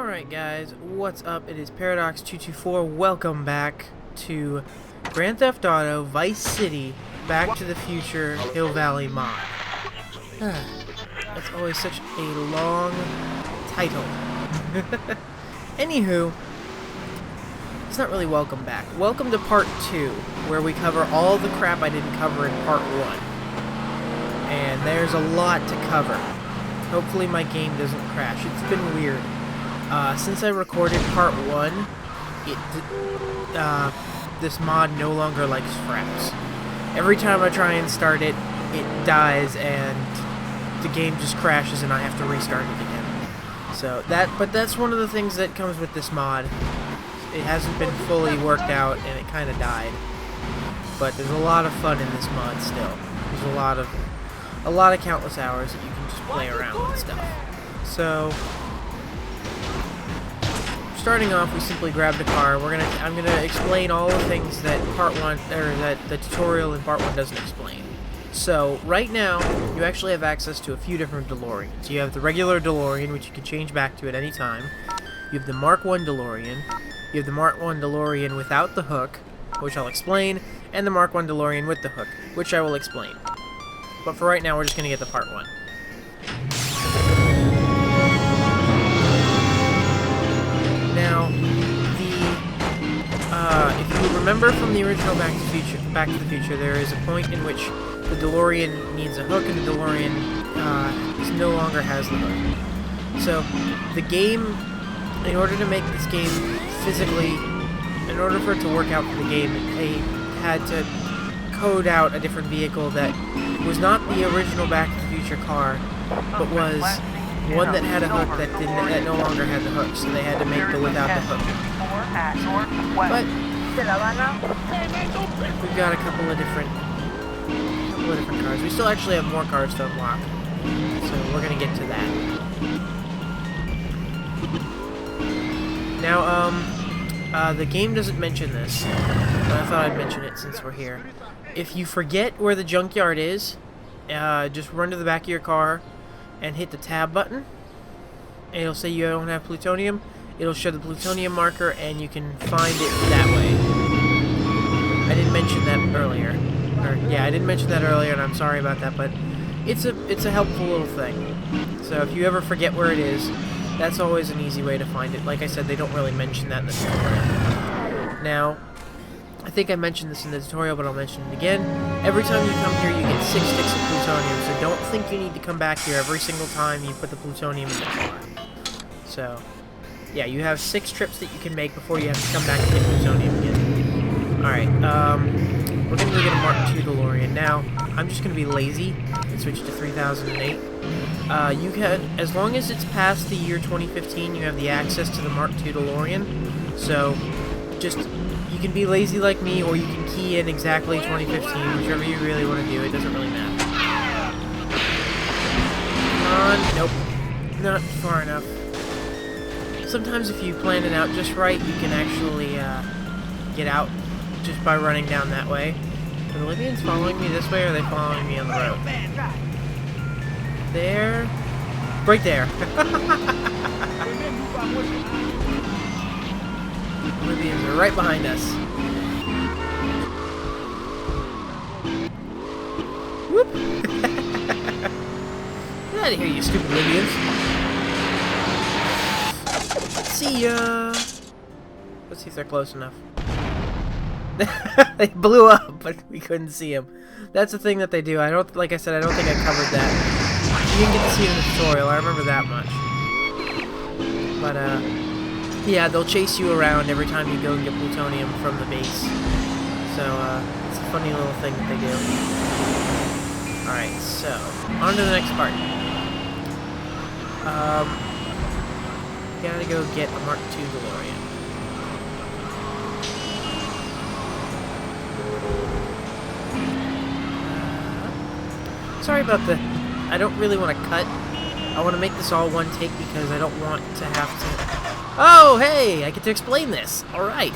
Alright guys, what's up? It is Paradox224. Welcome back to Grand Theft Auto Vice City Back to the Future Hill Valley mod. That's always such a long title. Anywho, it's not really welcome back. Welcome to part 2, where we cover all the crap I didn't cover in part 1. And there's a lot to cover. Hopefully my game doesn't crash. It's been weird. Since I recorded part 1, this mod no longer likes fraps. Every time I try and start it, it dies and the game just crashes and I have to restart it again. So but that's one of the things that comes with this mod. It hasn't been fully worked out and it kind of died. But there's a lot of fun in this mod still. There's a lot of countless hours that you can just play around with stuff. So starting off, we simply grabbed a car. I'm gonna explain all the things that that the tutorial in part 1 doesn't explain. So right now, you actually have access to a few different DeLoreans. You have the regular DeLorean, which you can change back to at any time. You have the Mark 1 DeLorean. You have the Mark 1 DeLorean without the hook, which I'll explain, and the Mark 1 DeLorean with the hook, which I will explain. But for right now, we're just gonna get to part 1. Now, if you remember from the original Back to the Future, there is a point in which the DeLorean needs a hook, and the DeLorean no longer has the hook. So, the game, in order to make this game physically, in order for it to work out for the game, they had to code out a different vehicle that was not the original Back to the Future car, but was one that had a hook that no longer had the hook, so they had to make the without the hook. But we've got a couple of different cars. We still actually have more cars to unlock, so we're gonna get to that. Now, the game doesn't mention this, but I thought I'd mention it since we're here. If you forget where the junkyard is, just run to the back of your car and hit the tab button, and it'll say you don't have plutonium. It'll show the plutonium marker, and you can find it that way. I didn't mention that earlier. I didn't mention that earlier, and I'm sorry about that, but it's a helpful little thing. So if you ever forget where it is, that's always an easy way to find it. Like I said, they don't really mention that in the tutorial. Now, I think I mentioned this in the tutorial, but I'll mention it again. Every time you come here, you get 6 sticks of plutonium, so don't think you need to come back here every single time you put the plutonium in the car. So, yeah, you have 6 trips that you can make before you have to come back and get plutonium again. Alright, we're going to go get a Mark II DeLorean. Now, I'm just going to be lazy and switch to 3008. You can, as long as it's past the year 2015, you have the access to the Mark II DeLorean. So, you can be lazy like me, or you can key in exactly 2015, whichever you really want to do. It doesn't really matter. Come on. Nope. Not far enough. Sometimes if you plan it out just right, you can actually get out just by running down that way. Are the Libyans following me this way, or are they following me on the road? There. Right there. Libyans are right behind us. Whoop! Get out of here, you stupid Libyans. See ya! Let's see if they're close enough. They blew up, but we couldn't see them. That's the thing that they do. Like I said, I don't think I covered that. You didn't get to see it in the tutorial, I remember that much. But, yeah, they'll chase you around every time you go and get plutonium from the base. So, it's a funny little thing that they do. Alright, so, on to the next part. Gotta go get a Mark II DeLorean. Sorry about I don't really want to cut. I want to make this all one take because I don't want to have to... Oh, hey! I get to explain this! Alright.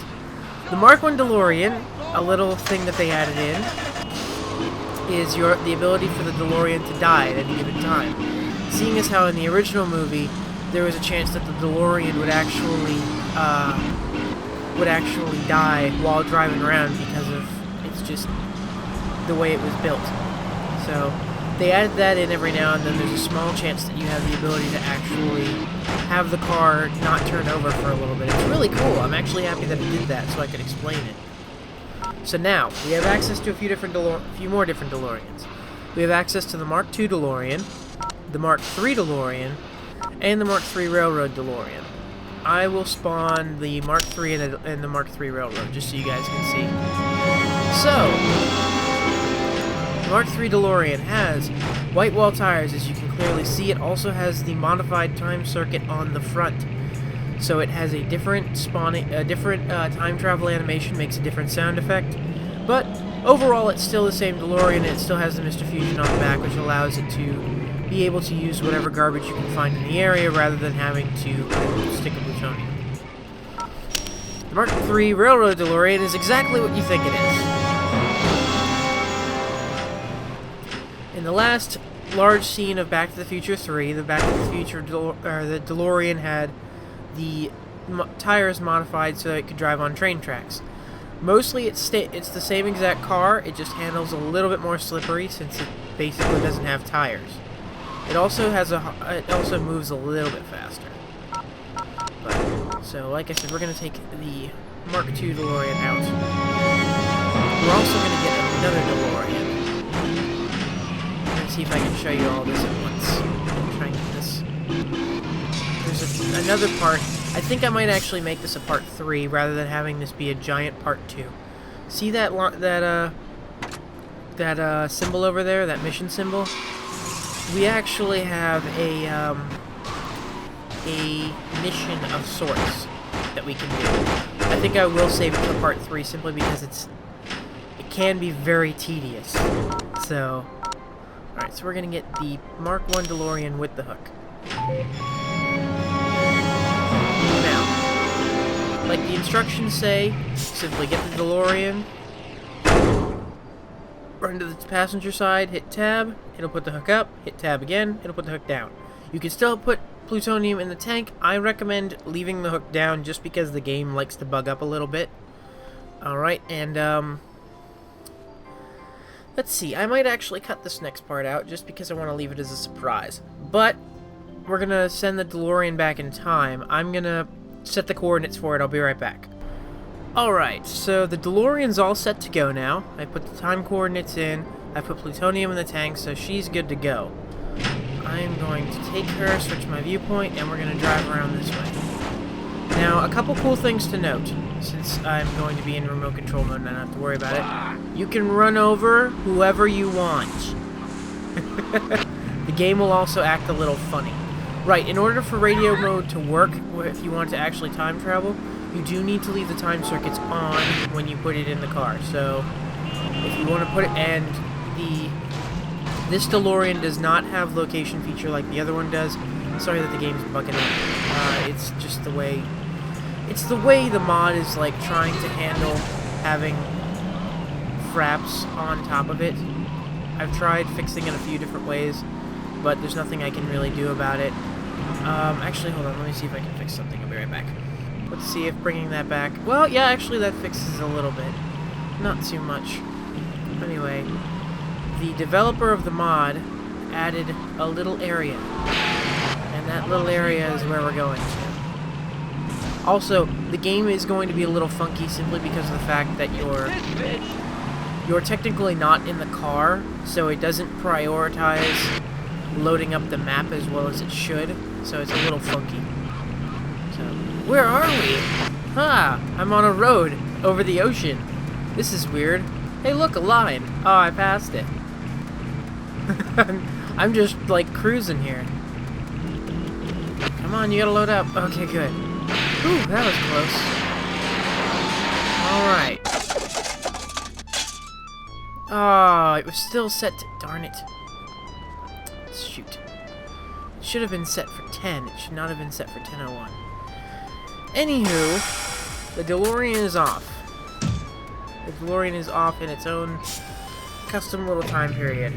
The Mark 1 DeLorean, a little thing that they added in, is the ability for the DeLorean to die at any given time. Seeing as how in the original movie, there was a chance that the DeLorean would actually die while driving around because of it's just the way it was built. So they added that in every now and then. There's a small chance that you have the ability to actually have the car not turn over for a little bit. It's really cool. I'm actually happy that it did that so I could explain it. So now we have access to a few more different DeLoreans. We have access to the Mark II DeLorean, the Mark III DeLorean, and the Mark III Railroad DeLorean. I will spawn the Mark III and the Mark III Railroad, just so you guys can see. So, the Mark III DeLorean has white wall tires, as you can clearly see. It also has the modified time circuit on the front. So it has a different time travel animation, makes a different sound effect. But overall, it's still the same DeLorean, and it still has the Mr. Fusion on the back, which allows it to be able to use whatever garbage you can find in the area rather than having to stick a plutonium. The Mark III Railroad DeLorean is exactly what you think it is. In the last large scene of Back to the Future 3, the Back to the Future the DeLorean had the tires modified so that it could drive on train tracks. Mostly it's the same exact car, it just handles a little bit more slippery since it basically doesn't have tires. It also moves a little bit faster. But, so like I said, we're going to take the Mark II DeLorean out. We're also going to get another DeLorean. I'm going to see if I can show you all this at once. Try and get this. There's another part. I think I might actually make this a part 3 rather than having this be a giant part 2. See that symbol over there, that mission symbol? We actually have a mission of sorts that we can do. I think I will save it for part 3 simply because it can be very tedious. So, alright, so we're gonna get the Mark I DeLorean with the hook. Now, like the instructions say, simply get the DeLorean, run to the passenger side, hit tab, it'll put the hook up, hit tab again, it'll put the hook down. You can still put plutonium in the tank. I recommend leaving the hook down just because the game likes to bug up a little bit. Alright, and let's see, I might actually cut this next part out just because I want to leave it as a surprise. But we're going to send the DeLorean back in time. I'm going to set the coordinates for it. I'll be right back. Alright, so the DeLorean's all set to go now. I put the time coordinates in. I put plutonium in the tank, so she's good to go. I'm going to take her, switch my viewpoint, and we're going to drive around this way. Now, a couple cool things to note, since I'm going to be in remote control mode and I don't have to worry about it. You can run over whoever you want. The game will also act a little funny. Right, in order for radio mode to work, if you want to actually time travel, you do need to leave the time circuits on when you put it in the car. So, if you want to put it, and this DeLorean does not have location feature like the other one does. Sorry that the game's bugging out. It's just the way, the mod is like trying to handle having fraps on top of it. I've tried fixing it a few different ways, but there's nothing I can really do about it. Actually, hold on, let me see if I can fix something. I'll be right back. Let's see if bringing that back... Well, yeah, actually that fixes a little bit. Not too much. Anyway, the developer of the mod added a little area. And that little area is where we're going to. Also, the game is going to be a little funky simply because of the fact that you're technically not in the car, so it doesn't prioritize loading up the map as well as it should, so it's a little funky. So, where are we? I'm on a road over the ocean. This is weird. Hey, look, a line. Oh, I passed it. I'm just, like, cruising here. Come on, you gotta load up. Okay, good. Ooh, that was close. Alright. Oh, it was still set to... Darn it. Shoot. It should have been set for 10. It should not have been set for 10:01. Anywho, the DeLorean is off. The DeLorean is off in its own custom little time period.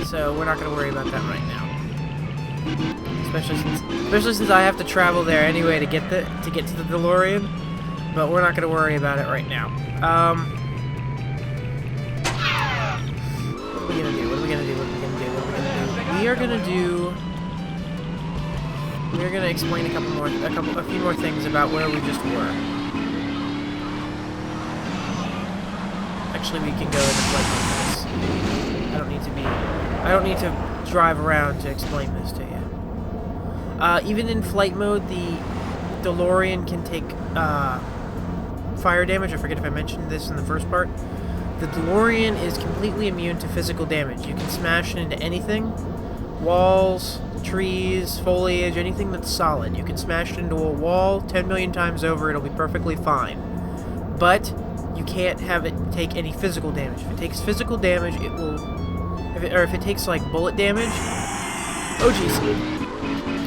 So we're not going to worry about that right now. Especially since I have to travel there anyway to get to the DeLorean. But we're not gonna worry about it right now. What are we gonna do? We are gonna explain a few more things about where we just were. Actually, we can go into flight mode. I don't need to drive around to explain this to you. Even in flight mode, the DeLorean can take fire damage. I forget if I mentioned this in the first part. The DeLorean is completely immune to physical damage. You can smash it into anything. Walls, trees, foliage, anything that's solid. You can smash it into a wall 10 million times over, it'll be perfectly fine. But you can't have it take any physical damage. If it takes physical damage, it will... If it takes, like, bullet damage... Oh, jeez.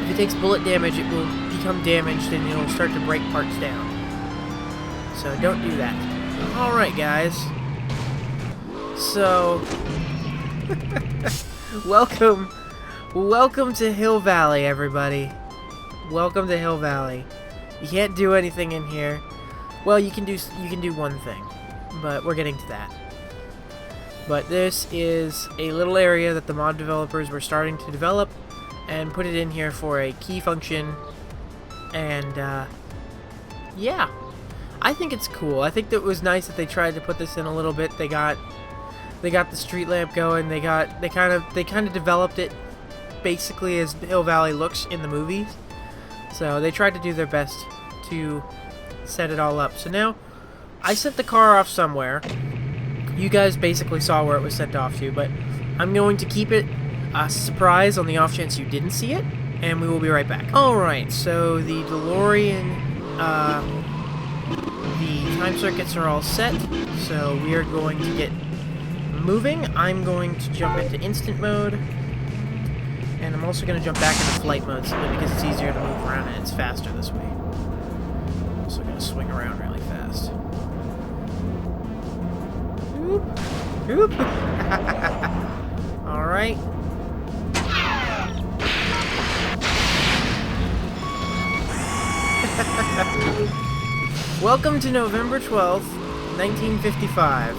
If it takes bullet damage, it will become damaged and it'll start to break parts down. So don't do that. Alright, guys. So... Welcome to Hill Valley, everybody. Welcome to Hill Valley. You can't do anything in here. Well, you can do one thing, but we're getting to that. But this is a little area that the mod developers were starting to develop and put it in here for a key function. And yeah, I think it's cool. I think that it was nice that they tried to put this in a little bit. They got the street lamp going. They kind of developed it basically as Hill Valley looks in the movies. So they tried to do their best to set it all up. So now I sent the car off somewhere. You guys basically saw where it was sent off to, but I'm going to keep it a surprise on the off chance you didn't see it, and we will be right back. Alright, so the DeLorean, the time circuits are all set, so we are going to get moving. I'm going to jump into instant mode, and I'm also going to jump back into flight mode simply because it's easier to move around and it's faster this way. I'm also going to swing around really fast. Oop. Oop. Alright. Welcome to November 12th, 1955.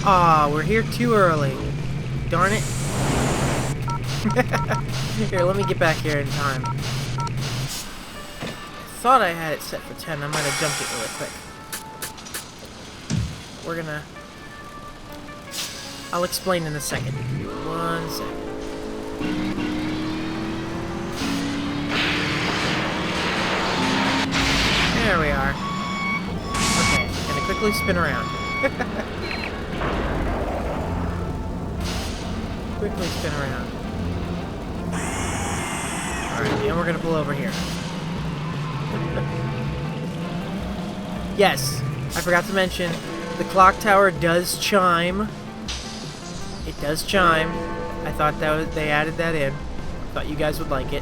Ah, we're here too early. Darn it. Here, let me get back here in time. I thought I had it set for 10. I might have jumped it really quick. We're gonna... I'll explain in a second. 1 second. There we are. Okay, gonna quickly spin around. Quickly spin around. Alright, and we're gonna pull over here. Yes, I forgot to mention, the clock tower does chime. It does chime. I thought they added that in. Thought you guys would like it.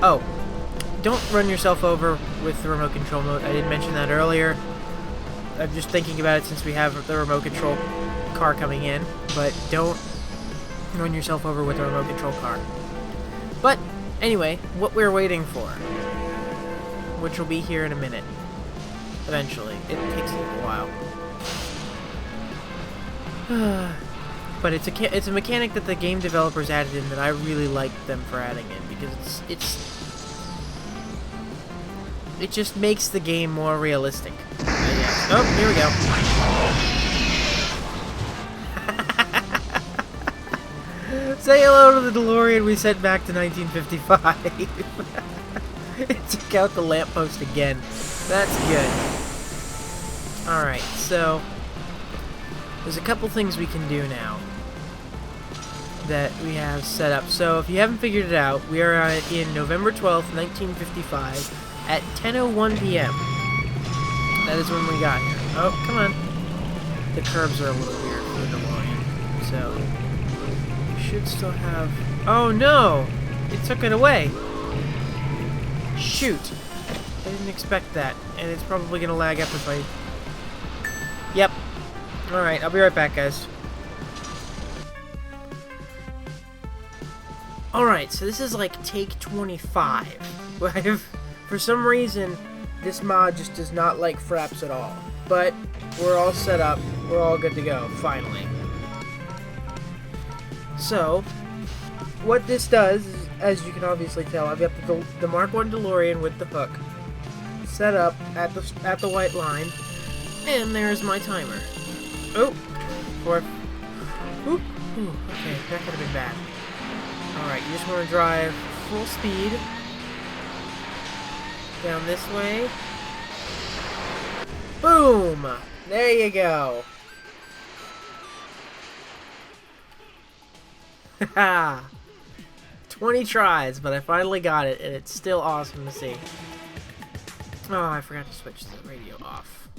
Oh, don't run yourself over with the remote control mode. I didn't mention that earlier. I'm just thinking about it since we have the remote control car coming in. But don't run yourself over with the remote control car. But anyway, what we're waiting for, which will be here in a minute. Eventually. It takes a little while. But it's a mechanic that the game developers added in that I really liked them for adding in, because it just makes the game more realistic. Oh, here we go. Say hello to the DeLorean we sent back to 1955. It took out the lamppost again. That's good. Alright, so there's a couple things we can do now that we have set up. So if you haven't figured it out, we are in November 12th, 1955 at 10:01 p.m. That is when we got here. Oh, come on. The curves are a little weird for the DeLorean. So we should still have... Oh no! It took it away! Shoot! I didn't expect that. And it's probably gonna lag up if I... Yep. Alright, I'll be right back, guys. Alright, so this is like take 25. For some reason, this mod just does not like fraps at all. But we're all set up. We're all good to go, finally. So, what this does is, as you can obviously tell, I've got the Mark 1 DeLorean with the hook set up at the white line, and there's my timer. Oh, okay, that could have been bad. Alright, you just want to drive full speed down this way. Boom! There you go. Haha! 20 tries, but I finally got it, and it's still awesome to see. Oh, I forgot to switch the radio off.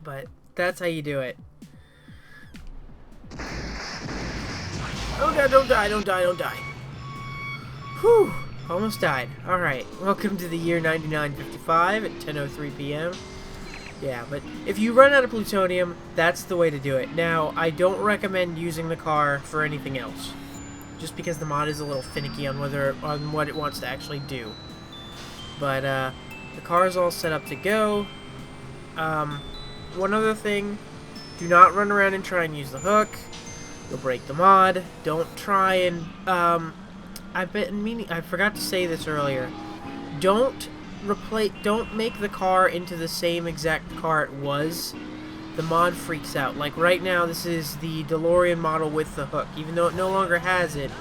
But that's how you do it. Oh god, don't die, don't die, don't die. Whew, almost died. Alright, welcome to the year 9955 at 10:03 p.m. Yeah, but if you run out of plutonium, that's the way to do it. Now, I don't recommend using the car for anything else, just because the mod is a little finicky on what it wants to actually do. But the car is all set up to go. One other thing, do not run around and try and use the hook. You'll break the mod. Don't try and I forgot to say this earlier. Don't make the car into the same exact car it was. The mod freaks out. Like right now, this is the DeLorean model with the hook. Even though it no longer has it,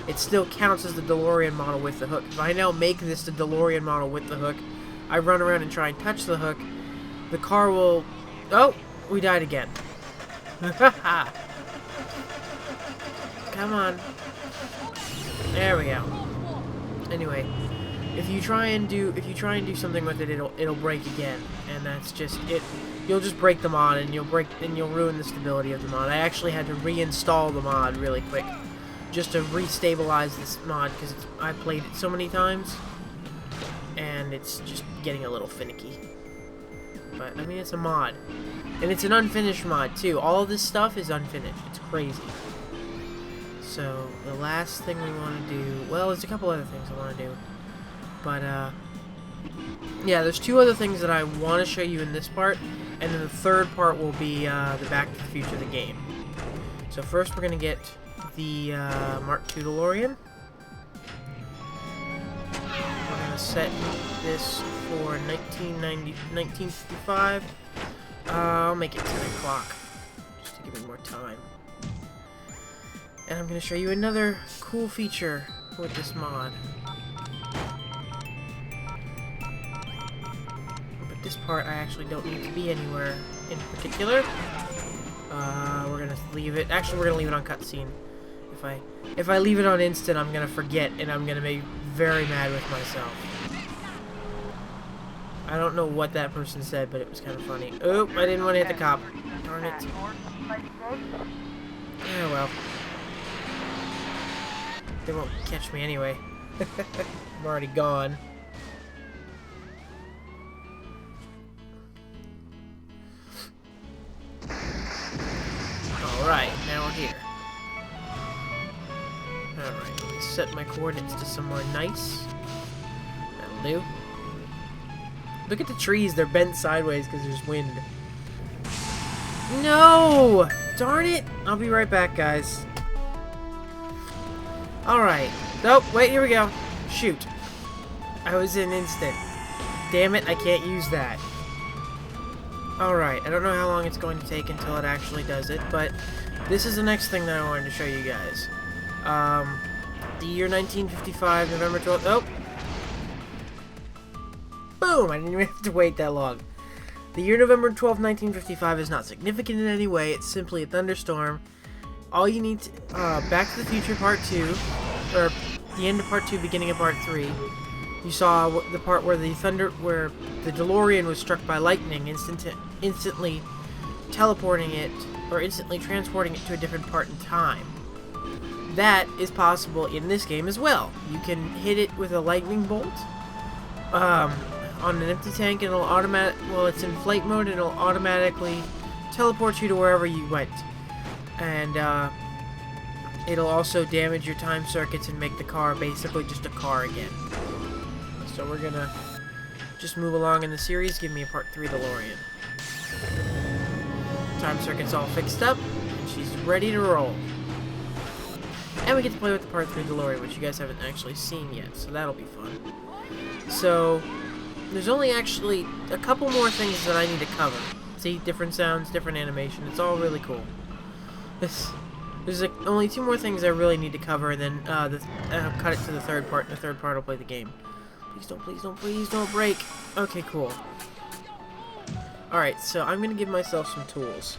it still counts as the DeLorean model with the hook. If I now make this the DeLorean model with the hook, I run around and try and touch the hook, the car will... Oh! We died again. Come on. There we go. Anyway, if you try and do something with it, it'll break again, and that's just it. You'll just break the mod, and you'll ruin the stability of the mod. I actually had to reinstall the mod really quick just to restabilize this mod because I played it so many times, and it's just getting a little finicky. But I mean, it's a mod, and it's an unfinished mod too. All of this stuff is unfinished. It's crazy. So the last thing we want to do, well, there's a couple other things I want to do, but yeah, there's two other things that I want to show you in this part, and then the third part will be the Back to the Future of the game. So first we're going to get the Mark II DeLorean. We're going to set this for 1955. I'll make it 10 o'clock, just to give me more time. And I'm going to show you another cool feature with this mod. But this part I actually don't need to be anywhere in particular. We're going to leave it... Actually, we're going to leave it on cutscene. If I leave it on instant, I'm going to forget, and I'm going to be very mad with myself. I don't know what that person said, but it was kind of funny. Oop, I didn't want to hit the cop. Darn it. Yeah, well. They won't catch me anyway. I'm already gone. Alright, now we're here. Alright, let's set my coordinates to somewhere nice. That'll do. Look at the trees, they're bent sideways because there's wind. No! Darn it! I'll be right back, guys. Alright. Nope, wait, here we go. Shoot. I was in instant. Damn it, I can't use that. Alright, I don't know how long it's going to take until it actually does it, but this is the next thing that I wanted to show you guys. The year 1955, November 12th. Oh! Boom! I didn't even have to wait that long. The year November 12th, 1955 is not significant in any way. It's simply a thunderstorm. All you need to... Back to the Future Part 2, or the end of Part 2, beginning of Part 3, you saw the part where the DeLorean was struck by lightning, instantly teleporting it, or instantly transporting it to a different part in time. That is possible in this game as well. You can hit it with a lightning bolt on an empty tank, and it'll it's in flight mode, and it'll automatically teleport you to wherever you went. And it'll also damage your time circuits and make the car basically just a car again. So we're gonna just move along in the series. Give me a Part 3 DeLorean. Time circuit's all fixed up, and she's ready to roll. And we get to play with the Part 3 DeLorean, which you guys haven't actually seen yet, so that'll be fun. So, there's only actually a couple more things that I need to cover. See, different sounds, different animation, it's all really cool. There's only 2 more things I really need to cover, and then I'll cut it to the third part, and the third part will play the game. Please don't break. Okay, cool. Alright, so I'm gonna give myself some tools.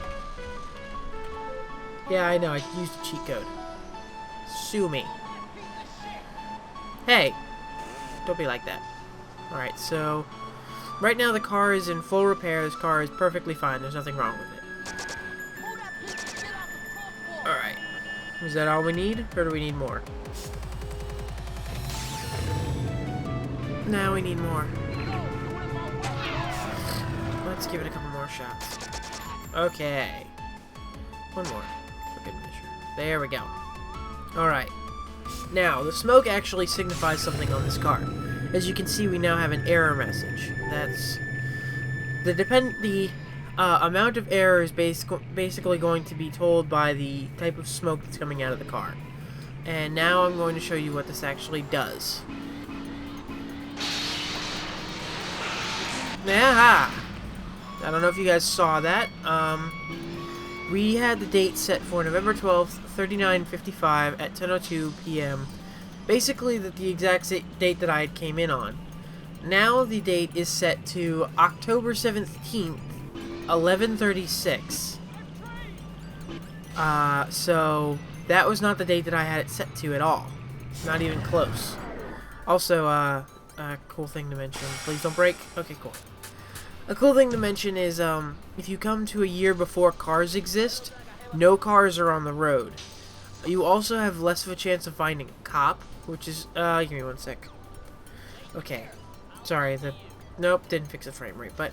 Yeah, I know, I used a cheat code. Sue me. Hey! Don't be like that. Alright, so right now the car is in full repair. This car is perfectly fine. There's nothing wrong with it. Alright. Is that all we need? Or do we need more? Now we need more. Let's give it a couple more shots. Okay. One more. For good measure. There we go. Alright. Now, the smoke actually signifies something on this car. As you can see, we now have an error message. That's... The amount of error is basically going to be told by the type of smoke that's coming out of the car. And now I'm going to show you what this actually does. Aha! I don't know if you guys saw that. We had the date set for November 12th, 39:55 at 10:02 p.m. Basically, the exact date that I came in on. Now the date is set to October 17th, 11:36. So that was not the date that I had it set to at all. Not even close. Also, a cool thing to mention. Please don't break. Okay, cool. A cool thing to mention is, if you come to a year before cars exist, no cars are on the road. You also have less of a chance of finding a cop, which is, give me one sec. Okay. Sorry, nope, didn't fix the frame rate, but,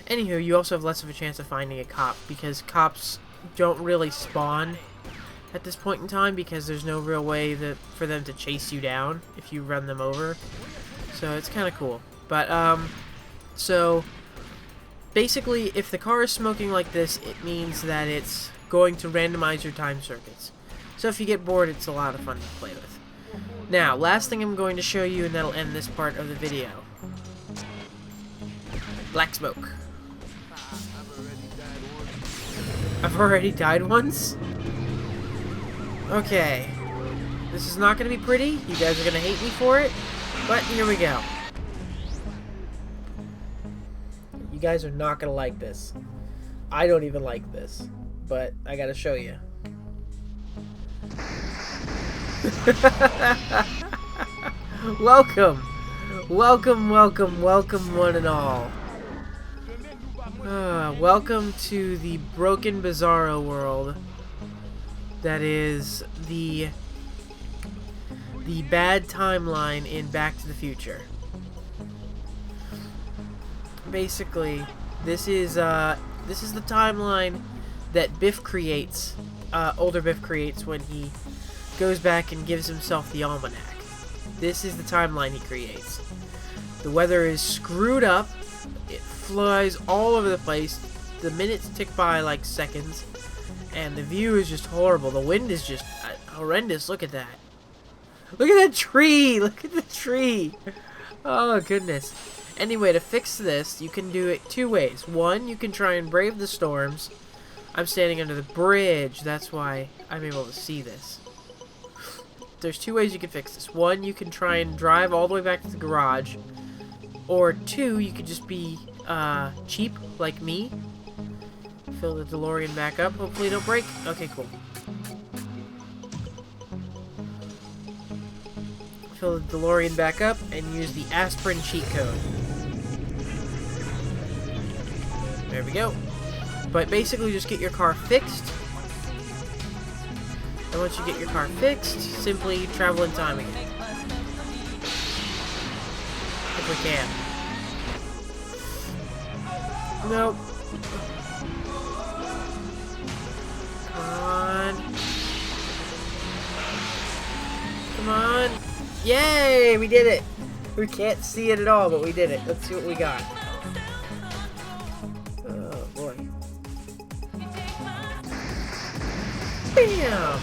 anywho, you also have less of a chance of finding a cop, because cops don't really spawn at this point in time, because there's no real way for them to chase you down if you run them over. So, it's kind of cool. But, so... basically, if the car is smoking like this, it means that it's going to randomize your time circuits. So if you get bored, it's a lot of fun to play with. Now, last thing I'm going to show you, and that'll end this part of the video. Black smoke. I've already died once? Okay. This is not going to be pretty. You guys are going to hate me for it. But here we go. You guys are not gonna like this. I don't even like this, but I gotta show you. Welcome, one and all. Welcome to the broken, bizarro world that is the bad timeline in Back to the Future. Basically, this is the timeline that Biff creates, older Biff creates when he goes back and gives himself the almanac. This is the timeline he creates. The weather is screwed up, it flies all over the place, the minutes tick by like seconds, and the view is just horrible. The wind is just horrendous. Look at that. Look at that tree! Look at the tree! Oh, goodness. Anyway, to fix this, you can do it 2 ways. One, you can try and brave the storms. I'm standing under the bridge. That's why I'm able to see this. There's 2 ways you can fix this. One, you can try and drive all the way back to the garage. Or 2, you could just be cheap, like me. Fill the DeLorean back up. Hopefully it don't break. Okay, cool. Fill the DeLorean back up and use the aspirin cheat code. There we go. But basically just get your car fixed. And once you get your car fixed, simply travel in time again. If we can. Nope. Come on. Come on. Yay! We did it! We can't see it at all, but we did it. Let's see what we got. Oh, boy. Bam!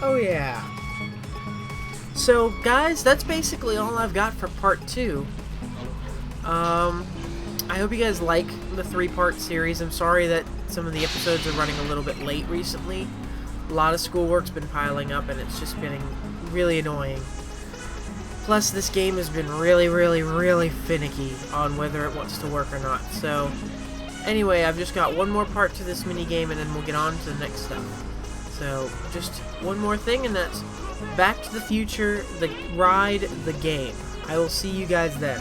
Oh, yeah. So, guys, that's basically all I've got for part 2. I hope you guys like the 3-part series. I'm sorry that some of the episodes are running a little bit late recently. A lot of schoolwork's been piling up, and it's just been really annoying. Plus, this game has been really finicky on whether it wants to work or not. So, anyway, I've just got one more part to this mini-game, and then we'll get on to the next stuff. So, just one more thing, and that's Back to the Future, the ride, the game. I will see you guys then.